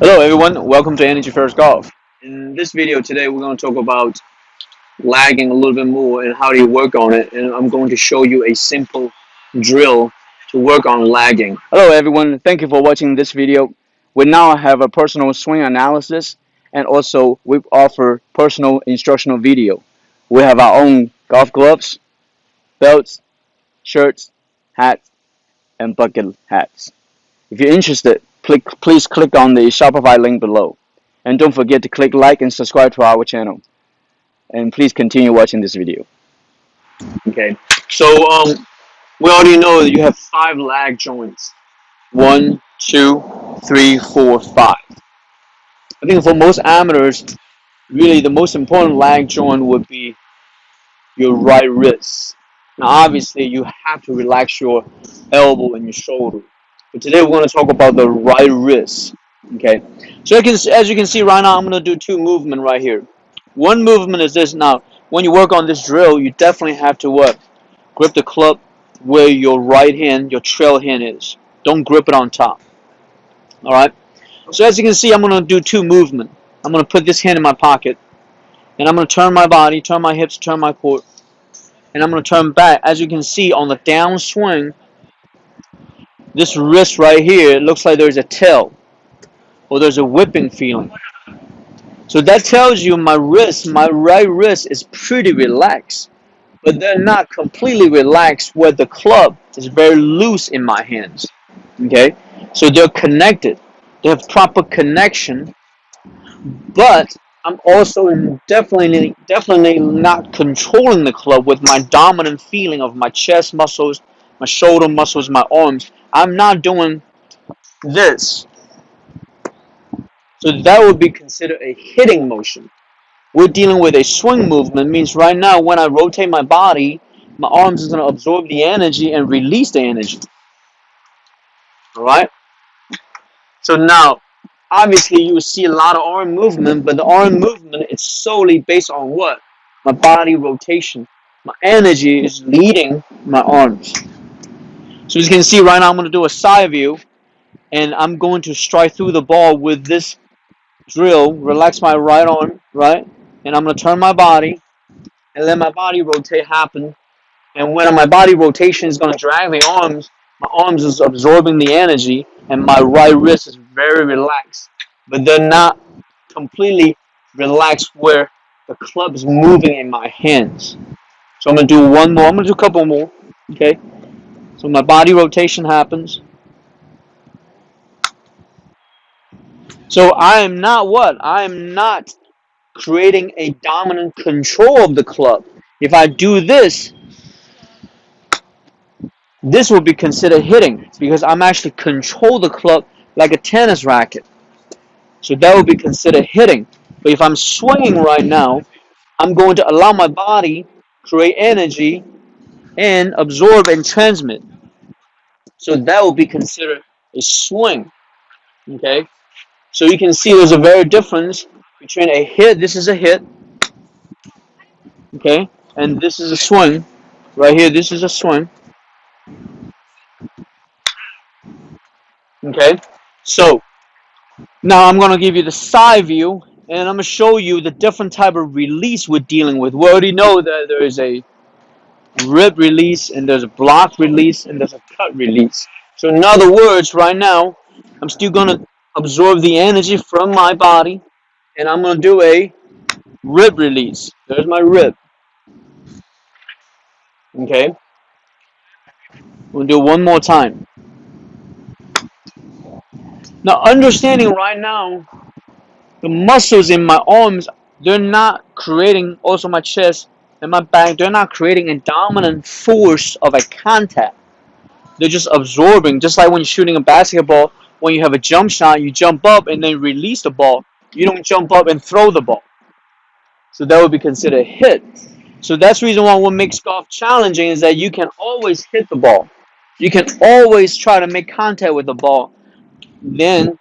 Hello everyone, welcome to Energy First Golf. In this video today we're going to talk about lagging a little bit more and how do you work on it, and I'm going to show you a simple drill to work on lagging. Hello everyone, thank you for watching this video. We now have a personal swing analysis and also we offer personal instructional video. We have our own golf gloves, belts, shirts, hats, and bucket hats. If you're interested, please click on the Shopify link below. And don't forget to click like and subscribe to our channel. And please continue watching this video. Okay, so we already know that you have 5 lag joints. 1, 2, 3, 4, 5. I think for most amateurs, really the most important lag joint would be your right wrist. Now obviously you have to relax your elbow and your shoulder. But today we're going to talk about the right wrist. Okay, so as you can see right now, I'm going to do 2 movements right here. One movement is this. Now, when you work on this drill, you definitely have to what? Grip the club where your right hand, your trail hand is. Don't grip it on top. All right. So as you can see, I'm going to do 2 movements. I'm going to put this hand in my pocket, and I'm going to turn my body, turn my hips, turn my core, and I'm going to turn back. As you can see on the downswing, this wrist right here, it looks like there's a tail or there's a whipping feeling. So that tells you my wrist, my right wrist is pretty relaxed, but they're not completely relaxed where the club is very loose in my hands. Okay, so they're connected. They have proper connection, but I'm also definitely not controlling the club with my dominant feeling of my chest muscles, my shoulder muscles, my arms. I'm not doing this. So that would be considered a hitting motion. We're dealing with a swing movement, means right now when I rotate my body, my arms is going to absorb the energy and release the energy. Alright? So now, obviously you will see a lot of arm movement, but the arm movement is solely based on what? My body rotation. My energy is leading my arms. So as you can see right now, I'm going to do a side view, and I'm going to strike through the ball with this drill, relax my right arm, right? And I'm going to turn my body and let my body rotate happen. And when my body rotation is going to drag the arms, my arms is absorbing the energy, and my right wrist is very relaxed. But they're not completely relaxed where the club is moving in my hands. So I'm going to do one more. I'm going to do a couple more. Okay. So my body rotation happens. So I am not what? I am not creating a dominant control of the club. If I do this, this will be considered hitting because I'm actually control the club like a tennis racket. So that would be considered hitting. But if I'm swinging right now, I'm going to allow my body create energy and absorb and transmit. So that will be considered a swing. Okay. So you can see there's a very difference between a hit. This is a hit. Okay. And this is a swing. Right here, this is a swing. Okay. So now I'm going to give you the side view, and I'm going to show you the different type of release we're dealing with. We already know that there is a rip release, and there's a block release, and there's a cut release. So in other words, right now, I'm still going to absorb the energy from my body, and I'm going to do a rib release. There's my rib. Okay? We'll do it one more time. Now, understanding right now, the muscles in my arms, they're not creating, also my chest and my back, they're not creating a dominant force of a contact. They're just absorbing, just like when you're shooting a basketball, when you have a jump shot, you jump up and then release the ball. You don't jump up and throw the ball. So that would be considered a hit. So that's the reason why what makes golf challenging is that you can always hit the ball. You can always try to make contact with the ball. Then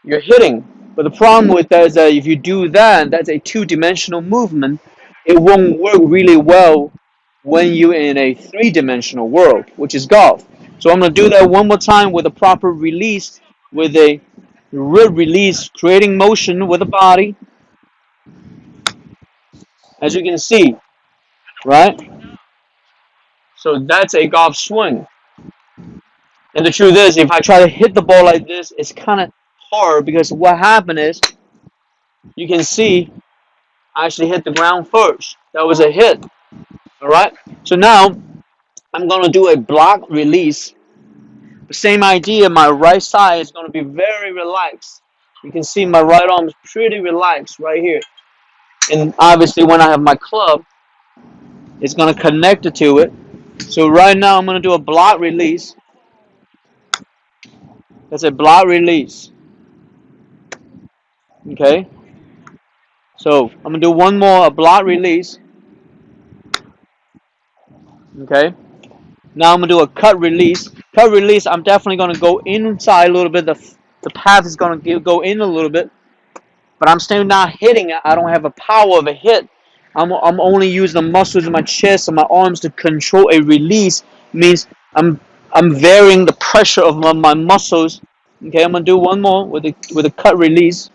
you're hitting. But the problem with that is that if you do that, that's a two-dimensional movement. It won't work really well when you're in a three-dimensional world, which is golf. So I'm going to do that one more time with a proper release with a You will release, creating motion with the body, as you can see, right? So that's a golf swing. And the truth is, if I try to hit the ball like this, it's kind of hard because what happened is, you can see, I actually hit the ground first. That was a hit. All right. So now I'm gonna do a block release. The same idea. My right side is gonna be very relaxed. You can see my right arm is pretty relaxed right here. And obviously, when I have my club, it's gonna connect it to it. So right now, I'm gonna do a block release. That's a block release. Okay. So I'm gonna do one more, a block release. Okay. Now I'm gonna do a cut release. Cut release. I'm definitely gonna go inside a little bit. The path is gonna go in a little bit, but I'm still not hitting it. I don't have a power of a hit. I'm only using the muscles in my chest and my arms to control a release. Means I'm varying the pressure of my muscles. Okay, I'm gonna do one more with a cut release.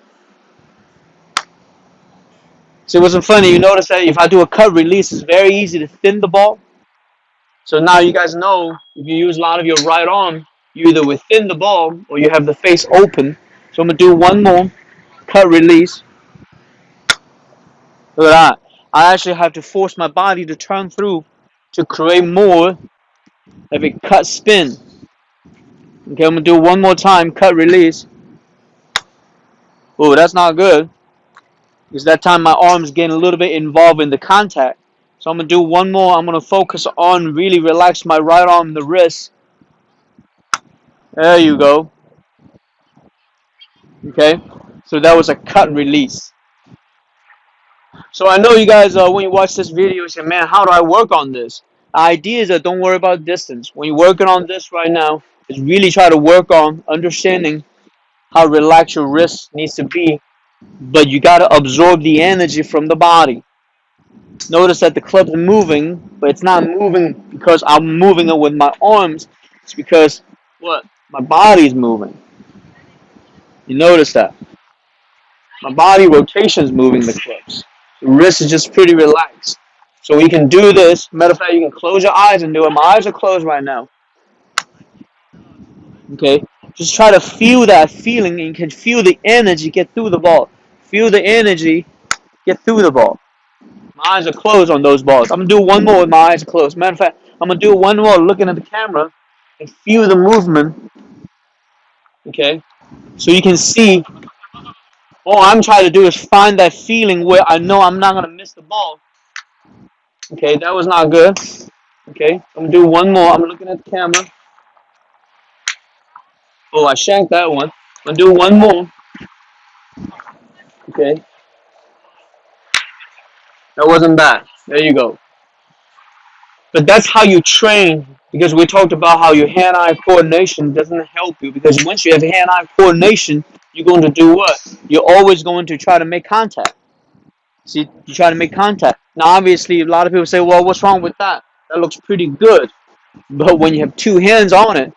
So it wasn't funny. You notice that if I do a cut release, it's very easy to thin the ball. So now you guys know, if you use a lot of your right arm, you either within the ball or you have the face open. So I'm going to do one more cut release. Look at that. I actually have to force my body to turn through to create more of a cut spin. Okay, I'm going to do one more time, cut release. Oh, that's not good. Because that time my arm's getting a little bit involved in the contact. So I'm going to do one more. I'm going to focus on really relax my right arm, the wrist. There you go. Okay, so that was a cut release. So I know you guys, when you watch this video, you say, man, how do I work on this? The idea is that don't worry about distance. When you're working on this right now, is really try to work on understanding how relaxed your wrist needs to be, but you got to absorb the energy from the body. Notice that the club's moving, but it's not moving because I'm moving it with my arms. It's because, what? My body's moving. You notice that? My body rotation is moving the clubs. The wrist is just pretty relaxed. So we can do this. Matter of fact, you can close your eyes and do it. My eyes are closed right now. Okay? Just try to feel that feeling, and you can feel the energy get through the ball. Feel the energy get through the ball. My eyes are closed on those balls. I'm going to do one more with my eyes closed. Matter of fact, I'm going to do one more looking at the camera and feel the movement. Okay? So you can see, all I'm trying to do is find that feeling where I know I'm not going to miss the ball. Okay, that was not good. Okay, I'm going to do one more. I'm looking at the camera. Oh, I shanked that one. I'm going to do one more. Okay. That wasn't bad. There you go. But that's how you train, because we talked about how your hand-eye coordination doesn't help you, because once you have hand-eye coordination, you're going to do what? You're always going to try to make contact. See, you try to make contact. Now, obviously, a lot of people say, well, what's wrong with that? That looks pretty good. But when you have two hands on it,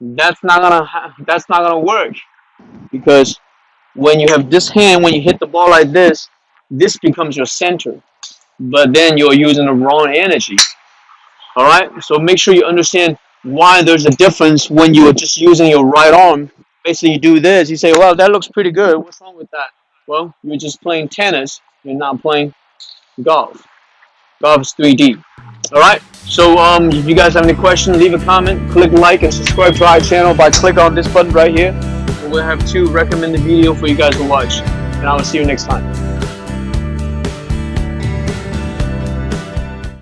that's not gonna work, because when you have this hand, when you hit the ball like this becomes your center. But then you're using the wrong energy. All right, so make sure you understand why there's a difference when you are just using your right arm. Basically, you do this. You say, well, that looks pretty good. What's wrong with that? Well, you're just playing tennis. You're not playing golf. Golf is 3D. All right. So if you guys have any questions, leave a comment, click like, and subscribe to our channel by clicking on this button right here. And we'll have 2 recommended videos for you guys to watch. And I will see you next time.